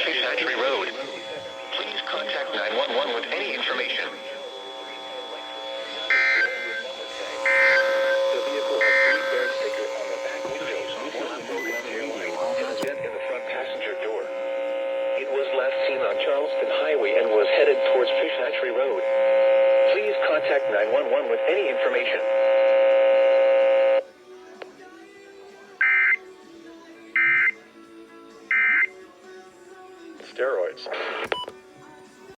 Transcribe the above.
Fish Hatchery Road. Please contact 911 with any information. The vehicle has 3 bear sticker on the back windows, 1 broken tail light, and a dent in the front passenger door. It was last seen on Charleston Highway and was headed towards Fish Hatchery Road. Please contact 911 with any information.